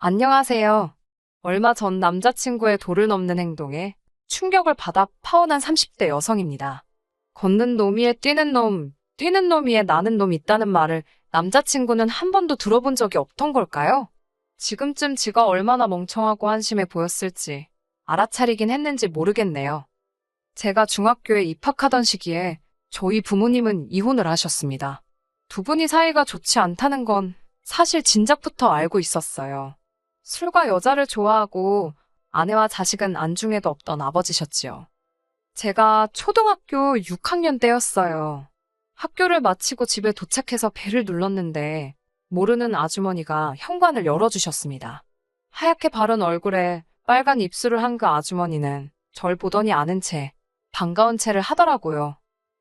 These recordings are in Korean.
안녕하세요. 얼마 전 남자친구의 도를 넘는 행동에 충격을 받아 파혼한 30대 여성입니다. 걷는 놈 위에 뛰는 놈 위에 나는 놈 있다는 말을 남자친구는 한 번도 들어본 적이 없던 걸까요? 지금쯤 지가 얼마나 멍청하고 한심해 보였을지 알아차리긴 했는지 모르겠네요. 제가 중학교에 입학하던 시기에 저희 부모님은 이혼을 하셨습니다. 두 분이 사이가 좋지 않다는 건 사실 진작부터 알고 있었어요. 술과 여자를 좋아하고 아내와 자식은 안중에도 없던 아버지셨지요. 제가 초등학교 6학년 때였어요. 학교를 마치고 집에 도착해서 벨을 눌렀는데 모르는 아주머니가 현관을 열어주셨습니다. 하얗게 바른 얼굴에 빨간 입술을 한 그 아주머니는 절 보더니 아는 채 반가운 체를 하더라고요.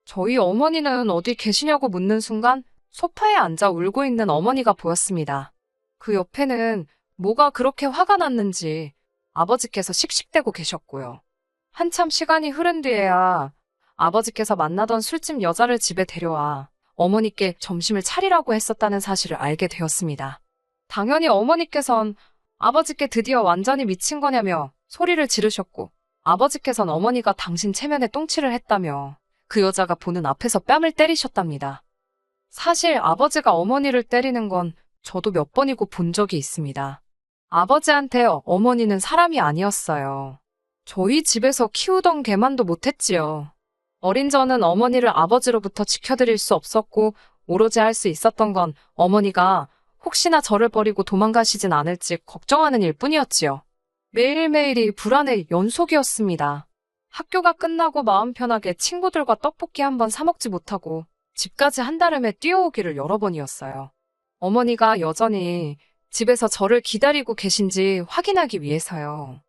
저희 어머니는 어디 계시냐고 묻는 순간 소파에 앉아 울고 있는 어머니가 보였습니다. 그 옆에는 뭐가 그렇게 화가 났는지 아버지께서 씩씩대고 계셨고요. 한참 시간이 흐른 뒤에야 아버지께서 만나던 술집 여자를 집에 데려와 어머니께 점심을 차리라고 했었다는 사실을 알게 되었습니다. 당연히 어머니께선 아버지께 드디어 완전히 미친 거냐며 소리를 지르셨고 아버지께선 어머니가 당신 체면에 똥칠을 했다며 그 여자가 보는 앞에서 뺨을 때리셨답니다. 사실 아버지가 어머니를 때리는 건 저도 몇 번이고 본 적이 있습니다. 아버지한테 어머니는 사람이 아니었어요. 저희 집에서 키우던 개만도 못했지요. 어린 저는 어머니를 아버지로부터 지켜드릴 수 없었고 오로지 할 수 있었던 건 어머니가 혹시나 저를 버리고 도망가시진 않을지 걱정하는 일뿐이었지요. 매일매일이 불안의 연속이었습니다. 학교가 끝나고 마음 편하게 친구들과 떡볶이 한 번 사 먹지 못하고 집까지 한달음에 뛰어오기를 여러 번이었어요. 어머니가 여전히 집에서 저를 기다리고 계신지 확인하기 위해서요.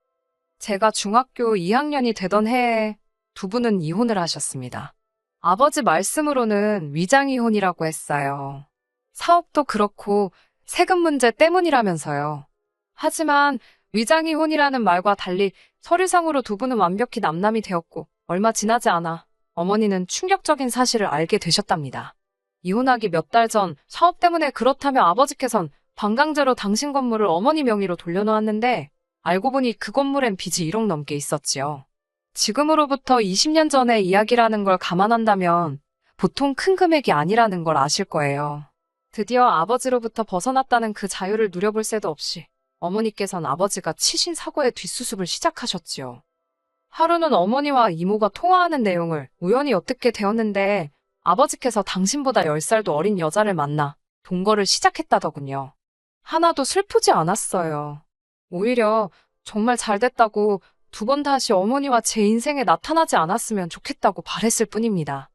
제가 중학교 2학년이 되던 해에 두 분은 이혼을 하셨습니다. 아버지 말씀으로는 위장이혼이라고 했어요. 사업도 그렇고 세금 문제 때문이라면서요. 하지만 위장이혼이라는 말과 달리 서류상으로 두 분은 완벽히 남남이 되었고 얼마 지나지 않아 어머니는 충격적인 사실을 알게 되셨답니다. 이혼하기 몇 달 전 사업 때문에 그렇다며 아버지께선 반강제로 당신 건물을 어머니 명의로 돌려놓았는데 알고 보니 그 건물엔 빚이 1억 넘게 있었지요. 지금으로부터 20년 전의 이야기라는 걸 감안한다면 보통 큰 금액이 아니라는 걸 아실 거예요. 드디어 아버지로부터 벗어났다는 그 자유를 누려볼 새도 없이 어머니께선 아버지가 치신 사고의 뒷수습을 시작하셨지요. 하루는 어머니와 이모가 통화하는 내용을 우연히 엿듣게 되었는데 아버지께서 당신보다 10살도 어린 여자를 만나 동거를 시작했다더군요. 하나도 슬프지 않았어요. 오히려 정말 잘 됐다고 두 번 다시 어머니와 제 인생에 나타나지 않았으면 좋겠다고 바랬을 뿐입니다.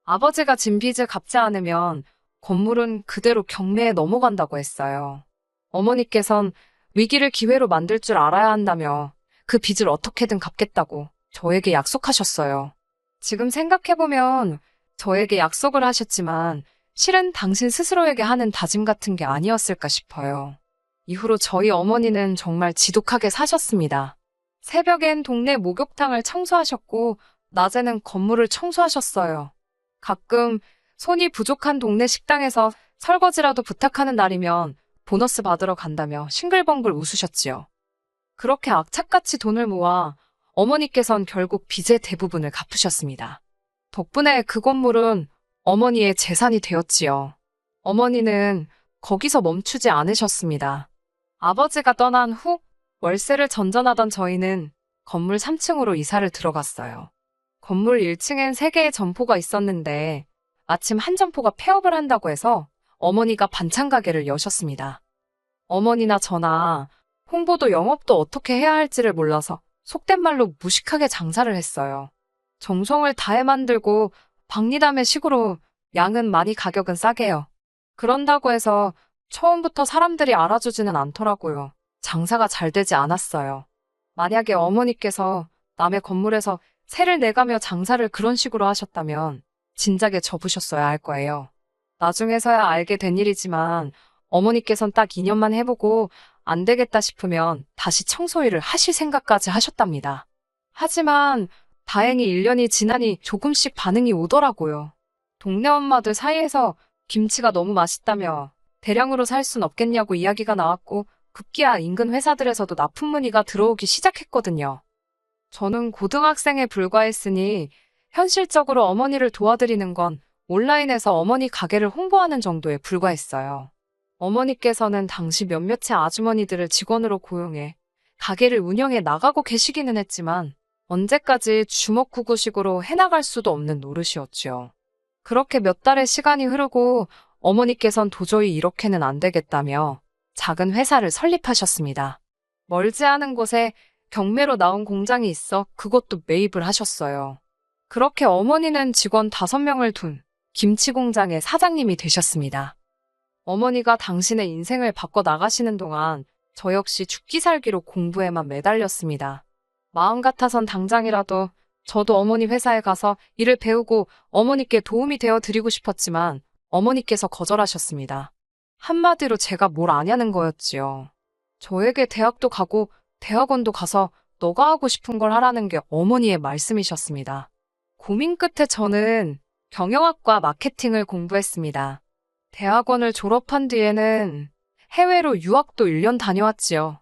아버지가 진 빚을 갚지 않으면 건물은 그대로 경매에 넘어간다고 했어요. 어머니께선 위기를 기회로 만들 줄 알아야 한다며 그 빚을 어떻게든 갚겠다고 저에게 약속하셨어요. 지금 생각해보면 저에게 약속을 하셨지만 실은 당신 스스로에게 하는 다짐 같은 게 아니었을까 싶어요. 이후로 저희 어머니는 정말 지독하게 사셨습니다. 새벽엔 동네 목욕탕을 청소하셨고 낮에는 건물을 청소하셨어요. 가끔 손이 부족한 동네 식당에서 설거지라도 부탁하는 날이면 보너스 받으러 간다며 싱글벙글 웃으셨지요. 그렇게 악착같이 돈을 모아 어머니께선 결국 빚의 대부분을 갚으셨습니다. 덕분에 그 건물은 어머니의 재산이 되었지요. 어머니는 거기서 멈추지 않으셨습니다. 아버지가 떠난 후 월세를 전전하던 저희는 건물 3층으로 이사를 들어갔어요. 건물 1층엔 3개의 점포가 있었는데 마침 한 점포가 폐업을 한다고 해서 어머니가 반찬 가게를 여셨습니다. 어머니나 저나 홍보도 영업도 어떻게 해야 할지를 몰라서 속된 말로 무식하게 장사를 했어요. 정성을 다해 만들고 박리담의 식으로 양은 많이 가격은 싸게요. 그런다고 해서 처음부터 사람들이 알아주지는 않더라고요. 장사가 잘 되지 않았어요. 만약에 어머니께서 남의 건물에서 세를 내가며 장사를 그런 식으로 하셨다면 진작에 접으셨어야 할 거예요. 나중에서야 알게 된 일이지만 어머니께선 딱 2년만 해보고 안 되겠다 싶으면 다시 청소일을 하실 생각까지 하셨답니다. 하지만 다행히 1년이 지나니 조금씩 반응이 오더라고요. 동네 엄마들 사이에서 김치가 너무 맛있다며 대량으로 살 순 없겠냐고 이야기가 나왔고 급기야 인근 회사들에서도 납품 문의가 들어오기 시작했거든요. 저는 고등학생에 불과했으니 현실적으로 어머니를 도와드리는 건 온라인에서 어머니 가게를 홍보하는 정도에 불과했어요. 어머니께서는 당시 몇몇의 아주머니들을 직원으로 고용해 가게를 운영해 나가고 계시기는 했지만 언제까지 주먹구구식으로 해나갈 수도 없는 노릇이었지요. 그렇게 몇 달의 시간이 흐르고 어머니께선 도저히 이렇게는 안 되겠다며 작은 회사를 설립하셨습니다. 멀지 않은 곳에 경매로 나온 공장이 있어 그것도 매입을 하셨어요. 그렇게 어머니는 직원 5명을 둔 김치 공장의 사장님이 되셨습니다. 어머니가 당신의 인생을 바꿔 나가시는 동안 저 역시 죽기 살기로 공부에만 매달렸습니다. 마음 같아선 당장이라도 저도 어머니 회사에 가서 일을 배우고 어머니께 도움이 되어 드리고 싶었지만 어머니께서 거절하셨습니다. 한마디로 제가 뭘 아냐는 거였지요. 저에게 대학도 가고 대학원도 가서 너가 하고 싶은 걸 하라는 게 어머니의 말씀이셨습니다. 고민 끝에 저는 경영학과 마케팅을 공부했습니다. 대학원을 졸업한 뒤에는 해외로 유학도 1년 다녀왔지요.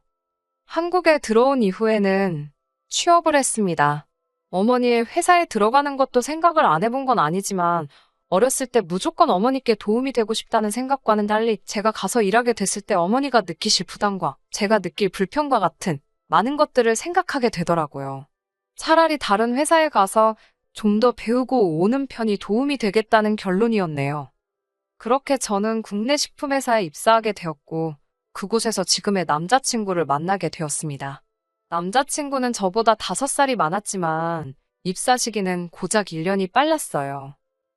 한국에 들어온 이후에는 취업을 했습니다. 어머니의 회사에 들어가는 것도 생각을 안 해본 건 아니지만 어렸을 때 무조건 어머니께 도움이 되고 싶다는 생각과는 달리 제가 가서 일하게 됐을 때 어머니가 느끼실 부담과 제가 느낄 불편과 같은 많은 것들을 생각하게 되더라고요. 차라리 다른 회사에 가서 좀 더 배우고 오는 편이 도움이 되겠다는 결론이었네요. 그렇게 저는 국내 식품회사에 입사하게 되었고 그곳에서 지금의 남자친구를 만나게 되었습니다. 남자친구는 저보다 5살이 많았지만 입사 시기는 고작 1년이 빨랐어요.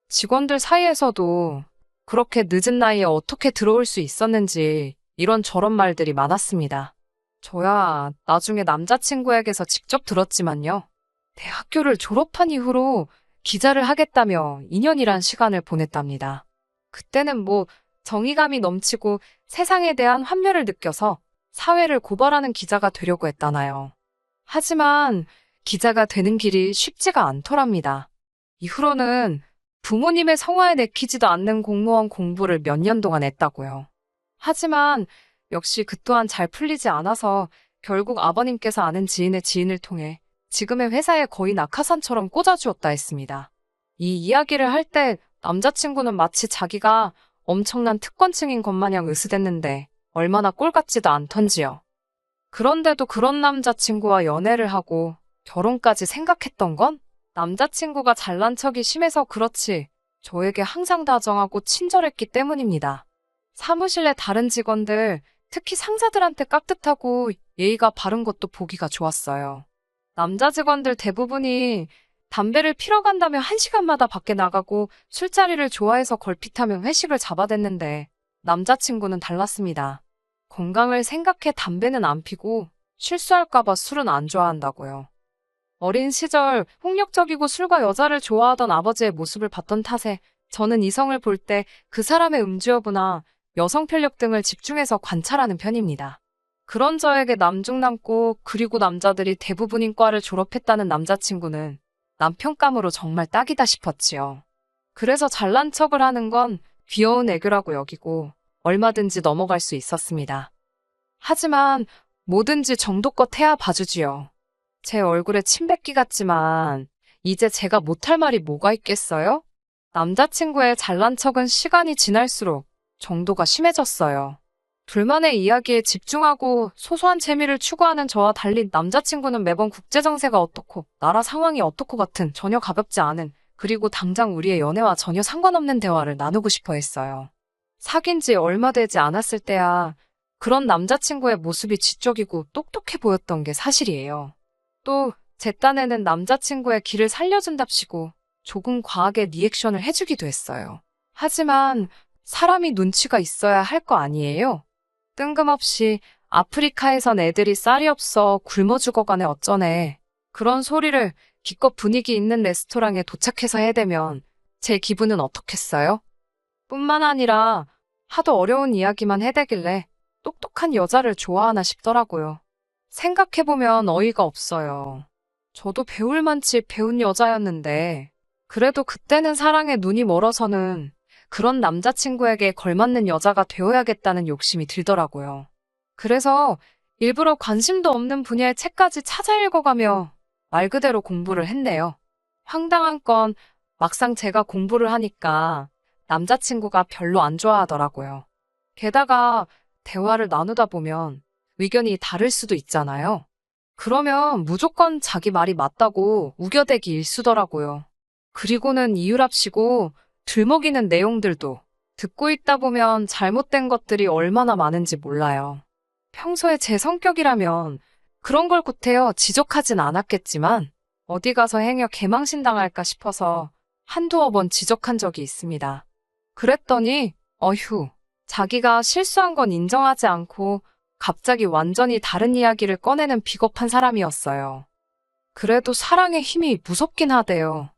직원들 사이에서도 그렇게 늦은 나이에 어떻게 들어올 수 있었는지 이런저런 말들이 많았습니다. 저야 나중에 남자친구에게서 직접 들었지만요. 대학교를 졸업한 이후로 기자를 하겠다며 2년이란 시간을 보냈답니다. 그때는 정의감이 넘치고 세상에 대한 환멸을 느껴서 사회를 고발하는 기자가 되려고 했다나요. 하지만 기자가 되는 길이 쉽지가 않더랍니다. 이후로는 부모님의 성화에 내키지도 않는 공무원 공부를 몇 년 동안 했다고요. 하지만 역시 그 또한 잘 풀리지 않아서 결국 아버님께서 아는 지인의 지인을 통해 지금의 회사에 거의 낙하산처럼 꽂아주었다 했습니다. 이 이야기를 할 때 남자친구는 마치 자기가 엄청난 특권층인 것 마냥 으스댔는데 얼마나 꼴 같지도 않던지요. 그런데도 그런 남자친구와 연애를 하고 결혼까지 생각했던 건 남자친구가 잘난 척이 심해서 그렇지 저에게 항상 다정하고 친절했기 때문입니다. 사무실 내 다른 직원들, 특히 상사들한테 깍듯하고 예의가 바른 것도 보기가 좋았어요. 남자 직원들 대부분이 담배를 피러 간다며 1시간마다 밖에 나가고 술자리를 좋아해서 걸핏하며 회식을 잡아댔는데 남자친구는 달랐습니다. 건강을 생각해 담배는 안 피고 실수할까봐 술은 안 좋아한다고요. 어린 시절 폭력적이고 술과 여자를 좋아하던 아버지의 모습을 봤던 탓에 저는 이성을 볼 때 그 사람의 음주여부나 여성 편력 등을 집중해서 관찰하는 편입니다. 그런 저에게 남중남고 그리고 남자들이 대부분인 과를 졸업했다는 남자친구는 남편감으로 정말 딱이다 싶었지요. 그래서 잘난 척을 하는 건 귀여운 애교라고 여기고 얼마든지 넘어갈 수 있었습니다. 하지만 뭐든지 정도껏 해야 봐주지요. 제 얼굴에 침 뱉기 같지만 이제 제가 못할 말이 뭐가 있겠어요? 남자친구의 잘난 척은 시간이 지날수록 정도가 심해졌어요. 둘만의 이야기에 집중하고 소소한 재미를 추구하는 저와 달리 남자친구는 매번 국제정세가 어떻고 나라 상황이 어떻고 같은 전혀 가볍지 않은 그리고 당장 우리의 연애와 전혀 상관없는 대화를 나누고 싶어 했어요. 사귄 지 얼마 되지 않았을 때야 그런 남자친구의 모습이 지적이고 똑똑해 보였던 게 사실이에요. 또 제 딴에는 남자친구의 길을 살려준답시고 조금 과하게 리액션을 해주기도 했어요. 하지만 사람이 눈치가 있어야 할 거 아니에요? 뜬금없이 아프리카에선 애들이 쌀이 없어 굶어 죽어가네 어쩌네. 그런 소리를 기껏 분위기 있는 레스토랑에 도착해서 해대면 제 기분은 어떻겠어요? 뿐만 아니라 하도 어려운 이야기만 해대길래 똑똑한 여자를 좋아하나 싶더라고요. 생각해보면 어이가 없어요. 저도 배울 만치 배운 여자였는데 그래도 그때는 사랑에 눈이 멀어서는 그런 남자친구에게 걸맞는 여자가 되어야겠다는 욕심이 들더라고요. 그래서 일부러 관심도 없는 분야의 책까지 찾아 읽어가며 말 그대로 공부를 했네요. 황당한 건 막상 제가 공부를 하니까 남자친구가 별로 안 좋아하더라고요. 게다가 대화를 나누다 보면 의견이 다를 수도 있잖아요. 그러면 무조건 자기 말이 맞다고 우겨대기 일쑤더라고요. 그리고는 이유랍시고 들먹이는 내용들도 듣고 있다 보면 잘못된 것들이 얼마나 많은지 몰라요. 평소에 제 성격이라면 그런 걸 구태여 지적하진 않았겠지만 어디 가서 행여 개망신당할까 싶어서 한두어 번 지적한 적이 있습니다. 그랬더니 어휴, 자기가 실수한 건 인정하지 않고 갑자기 완전히 다른 이야기를 꺼내는 비겁한 사람이었어요. 그래도 사랑의 힘이 무섭긴 하대요.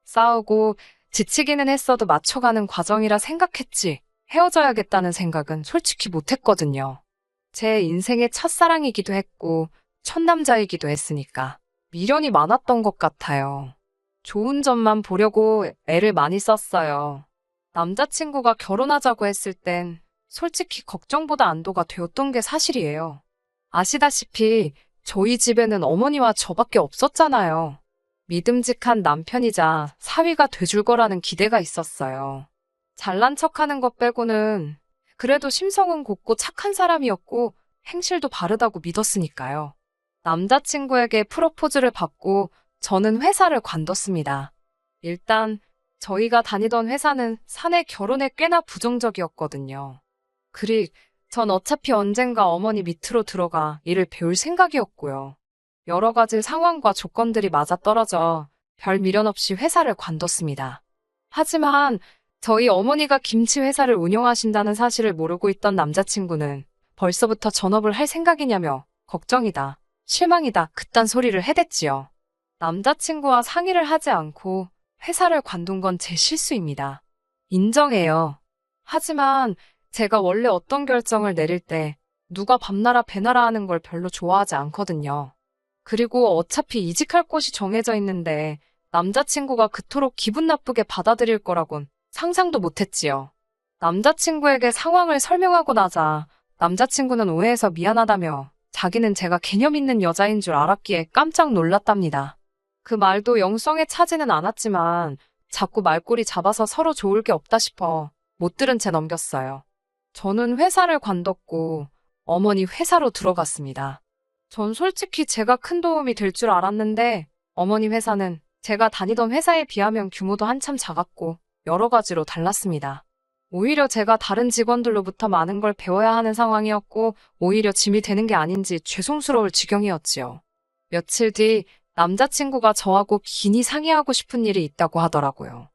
싸우고 지치기는 했어도 맞춰가는 과정이라 생각했지 헤어져야겠다는 생각은 솔직히 못했거든요. 제 인생의 첫사랑이기도 했고 첫 남자이기도 했으니까 미련이 많았던 것 같아요. 좋은 점만 보려고 애를 많이 썼어요. 남자친구가 결혼하자고 했을 땐 솔직히 걱정보다 안도가 되었던 게 사실이에요. 아시다시피 저희 집에는 어머니와 저밖에 없었잖아요. 믿음직한 남편이자 사위가 돼줄 거라는 기대가 있었어요. 잘난 척하는 것 빼고는 그래도 심성은 곱고 착한 사람이었고 행실도 바르다고 믿었으니까요. 남자친구에게 프로포즈를 받고 저는 회사를 관뒀습니다. 일단 저희가 다니던 회사는 사내 결혼에 꽤나 부정적이었거든요. 전 어차피 언젠가 어머니 밑으로 들어가 일을 배울 생각이었고요. 여러 가지 상황과 조건들이 맞아떨어져 별 미련 없이 회사를 관뒀습니다. 하지만 저희 어머니가 김치 회사를 운영하신다는 사실을 모르고 있던 남자친구는 벌써부터 전업을 할 생각이냐며 걱정이다, 실망이다 그딴 소리를 해댔지요. 남자친구와 상의를 하지 않고 회사를 관둔 건 제 실수입니다. 인정해요. 하지만 제가 원래 어떤 결정을 내릴 때 누가 밤나라 배나라 하는 걸 별로 좋아하지 않거든요. 그리고 어차피 이직할 곳이 정해져 있는데 남자친구가 그토록 기분 나쁘게 받아들일 거라곤 상상도 못했지요. 남자친구에게 상황을 설명하고 나자 남자친구는 오해해서 미안하다며 자기는 제가 개념 있는 여자인 줄 알았기에 깜짝 놀랐답니다. 그 말도 영성에 차지는 않았지만 자꾸 말꼬리 잡아서 서로 좋을 게 없다 싶어 못 들은 채 넘겼어요. 저는 회사를 관뒀고 어머니 회사로 들어갔습니다. 전 솔직히 제가 큰 도움이 될 줄 알았는데 어머니 회사는 제가 다니던 회사에 비하면 규모도 한참 작았고 여러 가지로 달랐습니다. 오히려 제가 다른 직원들로부터 많은 걸 배워야 하는 상황이었고 오히려 짐이 되는 게 아닌지 죄송스러울 지경이었지요. 며칠 뒤 남자친구가 저하고 긴히 상의하고 싶은 일이 있다고 하더라고요.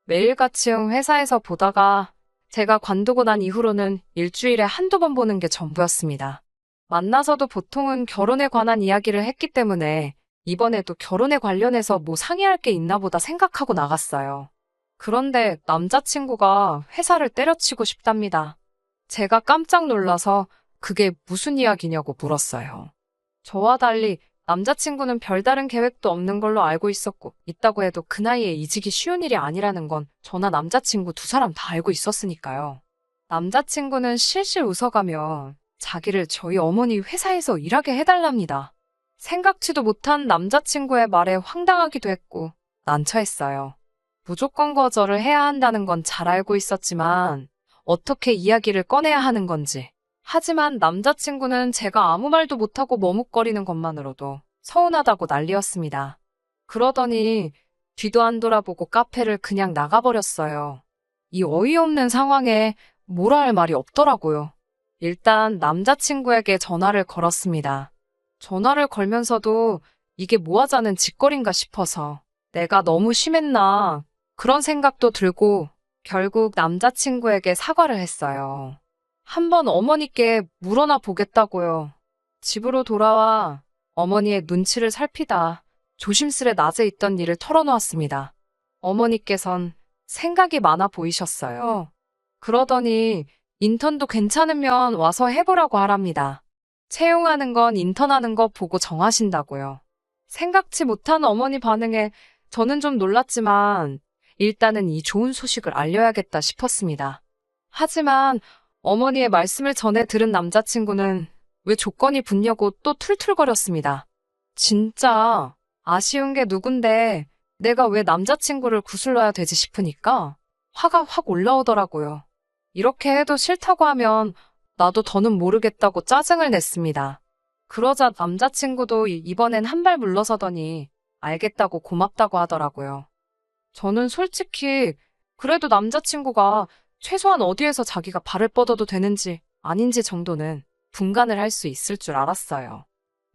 매일같이 회사에서 보다가 제가 관두고 난 이후로는 일주일에 한두 번 보는 게 전부였습니다. 만나서도 보통은 결혼에 관한 이야기를 했기 때문에 이번에도 결혼에 관련해서 뭐 상의할 게 있나 보다 생각하고 나갔어요. 그런데 남자친구가 회사를 때려치고 싶답니다. 제가 깜짝 놀라서 그게 무슨 이야기냐고 물었어요. 저와 달리 남자친구는 별다른 계획도 없는 걸로 알고 있다고 해도 그 나이에 이직이 쉬운 일이 아니라는 건 저나 남자친구 두 사람 다 알고 있었으니까요. 남자친구는 실실 웃어가며 자기를 저희 어머니 회사에서 일하게 해달랍니다. 생각지도 못한 남자친구의 말에 황당하기도 했고 난처했어요. 무조건 거절을 해야 한다는 건 잘 알고 있었지만 어떻게 이야기를 꺼내야 하는 건지. 하지만 남자친구는 제가 아무 말도 못하고 머뭇거리는 것만으로도 서운하다고 난리였습니다. 그러더니 뒤도 안 돌아보고 카페를 그냥 나가버렸어요. 이 어이없는 상황에 뭐라 할 말이 없더라고요. 일단 남자친구에게 전화를 걸었습니다. 전화를 걸면서도 이게 뭐 하자는 짓거리인가 싶어서 내가 너무 심했나 그런 생각도 들고 결국 남자친구에게 사과를 했어요. 한번 어머니께 물어나 보겠다고요. 집으로 돌아와 어머니의 눈치를 살피다 조심스레 낮에 있던 일을 털어놓았습니다. 어머니께선 생각이 많아 보이셨어요. 그러더니 인턴도 괜찮으면 와서 해보라고 하랍니다. 채용하는 건 인턴하는 거 보고 정하신다고요. 생각지 못한 어머니 반응에 저는 좀 놀랐지만 일단은 이 좋은 소식을 알려야겠다 싶었습니다. 하지만 어머니의 말씀을 전해 들은 남자친구는 왜 조건이 붙냐고 또 툴툴거렸습니다. 진짜 아쉬운 게 누군데 내가 왜 남자친구를 구슬러야 되지 싶으니까 화가 확 올라오더라고요. 이렇게 해도 싫다고 하면 나도 더는 모르겠다고 짜증을 냈습니다. 그러자 남자친구도 이번엔 한 발 물러서더니 알겠다고 고맙다고 하더라고요. 저는 솔직히 그래도 남자친구가 최소한 어디에서 자기가 발을 뻗어도 되는지 아닌지 정도는 분간을 할 수 있을 줄 알았어요.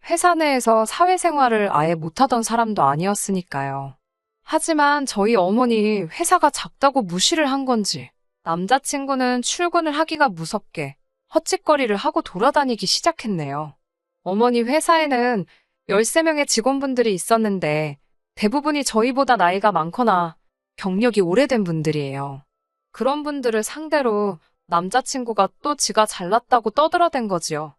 회사 내에서 사회생활을 아예 못하던 사람도 아니었으니까요. 하지만 저희 어머니 회사가 작다고 무시를 한 건지 남자친구는 출근을 하기가 무섭게 헛짓거리를 하고 돌아다니기 시작했네요. 어머니 회사에는 13명의 직원분들이 있었는데 대부분이 저희보다 나이가 많거나 경력이 오래된 분들이에요. 그런 분들을 상대로 남자친구가 또 지가 잘났다고 떠들어댄 거지요.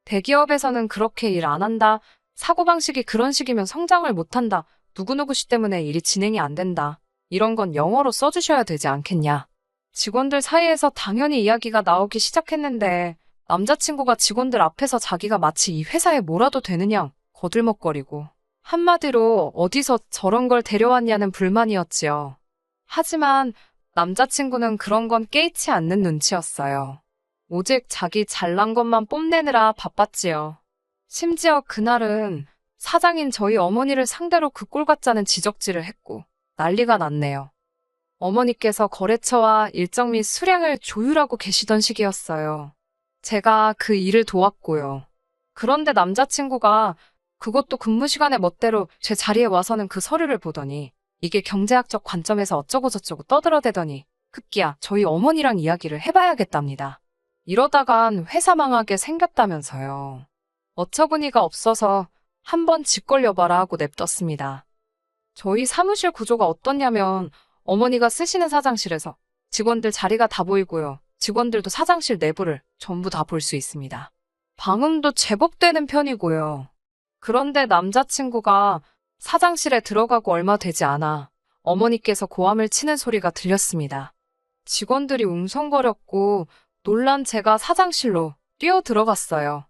대기업에서는 그렇게 일 안 한다. 사고방식이 그런 식이면 성장을 못한다. 누구누구 씨 때문에 일이 진행이 안 된다. 이런 건 영어로 써주셔야 되지 않겠냐. 직원들 사이에서 당연히 이야기가 나오기 시작했는데 남자친구가 직원들 앞에서 자기가 마치 이 회사에 뭐라도 되느냐 거들먹거리고 한마디로 어디서 저런 걸 데려왔냐는 불만이었지요. 하지만 남자친구는 그런 건 깨이치 않는 눈치였어요. 오직 자기 잘난 것만 뽐내느라 바빴지요. 심지어 그날은 사장인 저희 어머니를 상대로 그 꼴 같자는 지적질을 했고 난리가 났네요. 어머니께서 거래처와 일정 및 수량을 조율하고 계시던 시기였어요. 제가 그 일을 도왔고요. 그런데 남자친구가 그것도 근무 시간에 멋대로 제 자리에 와서는 그 서류를 보더니 이게 경제학적 관점에서 어쩌고저쩌고 떠들어대더니 급기야 저희 어머니랑 이야기를 해봐야겠답니다. 이러다간 회사 망하게 생겼다면서요. 어처구니가 없어서 한번 집 걸려봐라 하고 냅뒀습니다. 저희 사무실 구조가 어떻냐면 어머니가 쓰시는 사장실에서 직원들 자리가 다 보이고요. 직원들도 사장실 내부를 전부 다 볼 수 있습니다. 방음도 제법 되는 편이고요. 그런데 남자친구가 사장실에 들어가고 얼마 되지 않아 어머니께서 고함을 치는 소리가 들렸습니다. 직원들이 웅성거렸고 놀란 제가 사장실로 뛰어 들어갔어요.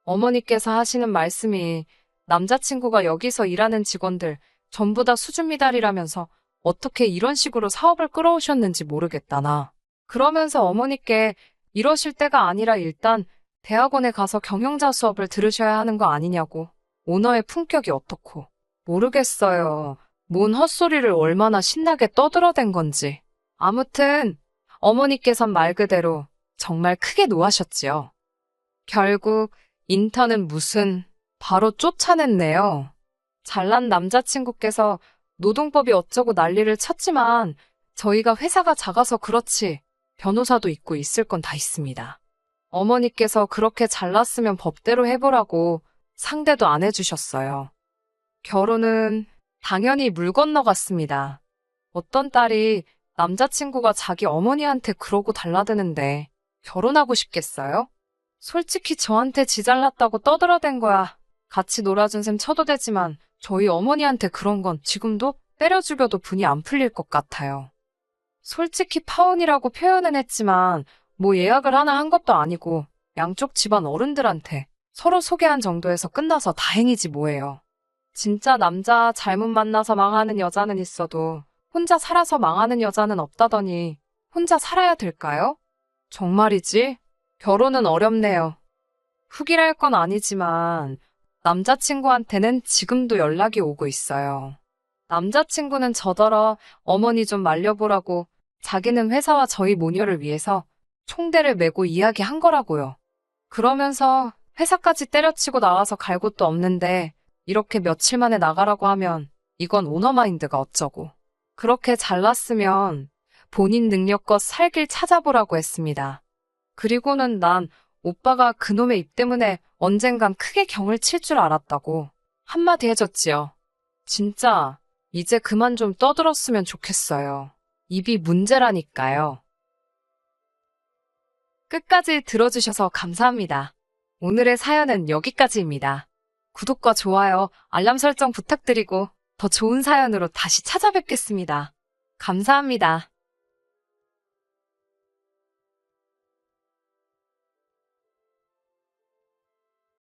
어머니께서 하시는 말씀이 남자친구가 여기서 일하는 직원들 전부 다 수준 미달이라면서 어떻게 이런 식으로 사업을 끌어오셨는지 모르겠다나. 그러면서 어머니께 이러실 때가 아니라 일단 대학원에 가서 경영자 수업을 들으셔야 하는 거 아니냐고. 오너의 품격이 어떻고. 모르겠어요. 뭔 헛소리를 얼마나 신나게 떠들어댄 건지. 아무튼 어머니께선 말 그대로 정말 크게 노하셨지요. 결국 인턴은 바로 쫓아냈네요. 잘난 남자친구께서 노동법이 어쩌고 난리를 쳤지만 저희가 회사가 작아서 그렇지 변호사도 있고 있을 건 다 있습니다. 어머니께서 그렇게 잘났으면 법대로 해보라고 상대도 안 해주셨어요. 결혼은 당연히 물 건너갔습니다. 어떤 딸이 남자친구가 자기 어머니한테 그러고 달라드는데 결혼하고 싶겠어요? 솔직히 저한테 지 잘났다고 떠들어댄 거야. 같이 놀아준 셈 쳐도 되지만 저희 어머니한테 그런 건 지금도 때려 죽여도 분이 안 풀릴 것 같아요. 솔직히 파혼이라고 표현은 했지만 뭐 예약을 하나 한 것도 아니고 양쪽 집안 어른들한테 서로 소개한 정도에서 끝나서 다행이지 뭐예요. 진짜 남자 잘못 만나서 망하는 여자는 있어도 혼자 살아서 망하는 여자는 없다더니 혼자 살아야 될까요? 정말이지? 결혼은 어렵네요. 훅이랄 건 아니지만 남자친구한테는 지금도 연락이 오고 있어요. 남자친구는 저더러 어머니 좀 말려보라고 자기는 회사와 저희 모녀를 위해서 총대를 메고 이야기한 거라고요. 그러면서 회사까지 때려치고 나와서 갈 곳도 없는데 이렇게 며칠 만에 나가라고 하면 이건 오너마인드가 어쩌고. 그렇게 잘났으면 본인 능력껏 살 길 찾아보라고 했습니다. 그리고는 난 오빠가 그놈의 입 때문에 언젠간 크게 경을 칠 줄 알았다고 한마디 해줬지요. 진짜 이제 그만 좀 떠들었으면 좋겠어요. 입이 문제라니까요. 끝까지 들어주셔서 감사합니다. 오늘의 사연은 여기까지입니다. 구독과 좋아요, 알람 설정 부탁드리고 더 좋은 사연으로 다시 찾아뵙겠습니다. 감사합니다.